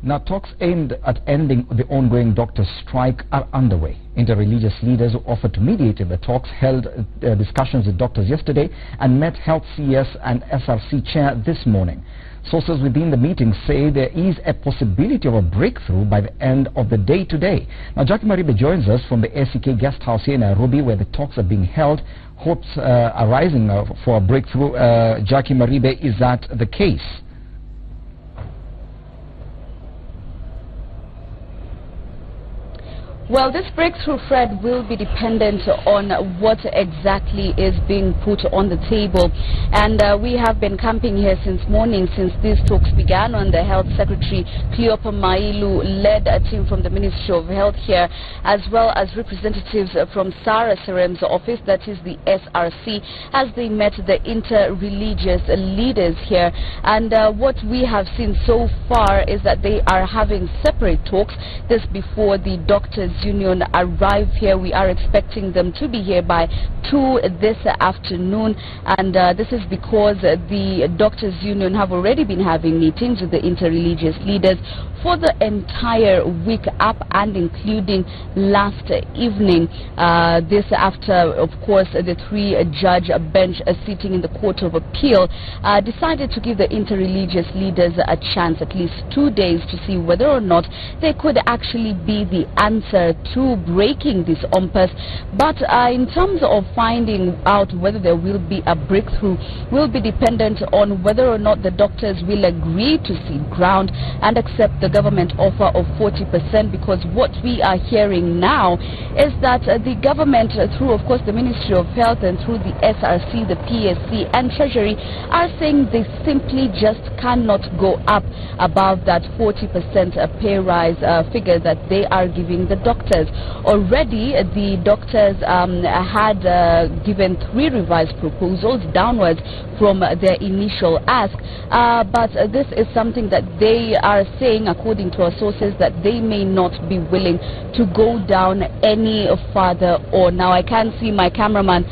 Now, talks aimed at ending the ongoing doctor strike are underway. Interreligious leaders who offered to mediate in the talks held discussions with doctors yesterday and met Health CS and SRC chair this morning. Sources within the meeting say there is a possibility of a breakthrough by the end of the day today. Now, Jackie Maribe joins us from the ACK guest house here in Nairobi, where the talks are being held. Hopes are rising for a breakthrough. Jackie Maribe, is that the case? Well, this breakthrough, Fred, will be dependent on what exactly is being put on the table. And we have been camping here since morning, since these talks began, on the Health Secretary Cleopa Mailu led a team from the Ministry of Health here, as well as representatives from Sarah Serem's office, that is the SRC, as they met the inter-religious leaders here. And what we have seen so far is that they are having separate talks. This before the doctors union arrive here. We are expecting them to be here by 2 this afternoon, and this is because the doctors union have already been having meetings with the interreligious leaders for the entire week up and including last evening. This after, of course, the 3-judge bench sitting in the Court of Appeal decided to give the interreligious leaders a chance, at least 2 days, to see whether or not they could actually be the answer to breaking this impasse. But in terms of finding out whether there will be a breakthrough will be dependent on whether or not the doctors will agree to cede ground and accept the government offer of 40%, because what we are hearing now is that the government, through of course the Ministry of Health and through the SRC, the PSC and Treasury, are saying they simply just cannot go up above that 40% pay rise figure that they are giving the doctors. Already the doctors had given 3 revised proposals downwards from their initial ask, but this is something that they are saying, according to our sources, that they may not be willing to go down any further. Or now I can see my cameraman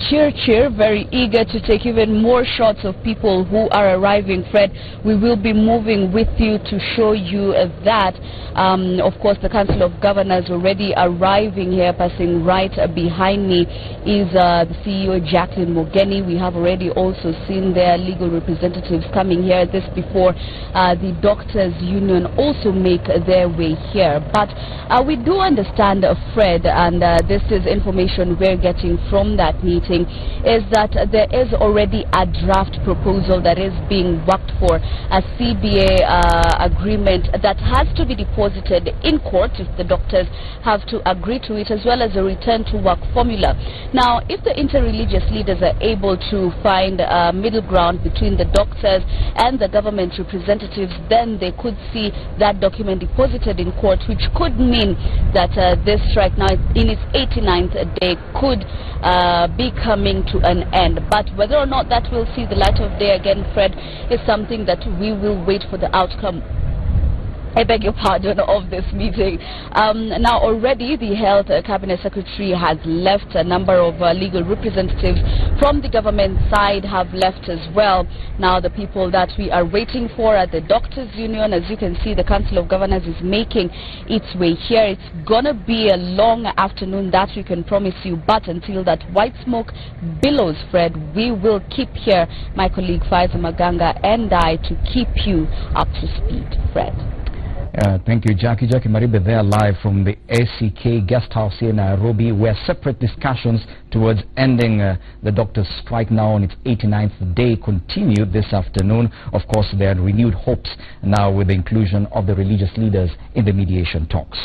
cheer, very eager to take even more shots of people who are arriving. Fred, we will be moving with you to show you that. Of course, the Council of Governors already arriving here. Passing right behind me is the CEO, Jacqueline Mogeni. We have already also seen their legal representatives coming here. This before the doctors union also make their way here. But we do understand, Fred, and this is information we're getting from that meeting, is that there is already a draft proposal that is being worked for, a CBA agreement that has to be deposited in court if the doctors have to agree to it, as well as a return to work formula. Now, if the interreligious leaders are able to find a middle ground between the doctors and the government representatives, then they could see that document deposited in court, which could mean that this strike, now in its 89th day, could be coming to an end. But whether or not that will see the light of day again, Fred, is something that we will wait for the outcome, I beg your pardon, of this meeting. Now, already the Health Cabinet Secretary has left. A number of legal representatives from the government side have left as well. Now, the people that we are waiting for at the Doctors Union, as you can see, the Council of Governors is making its way here. It's gonna be a long afternoon, that we can promise you, but until that white smoke billows, Fred, we will keep here, my colleague Faiza Maganga and I, to keep you up to speed. Fred. Thank you, Jackie. Jackie Maribe there live from the ACK guest house here in Nairobi, where separate discussions towards ending the doctor's strike, now on its 89th day, continue this afternoon. Of course, there are renewed hopes now with the inclusion of the religious leaders in the mediation talks.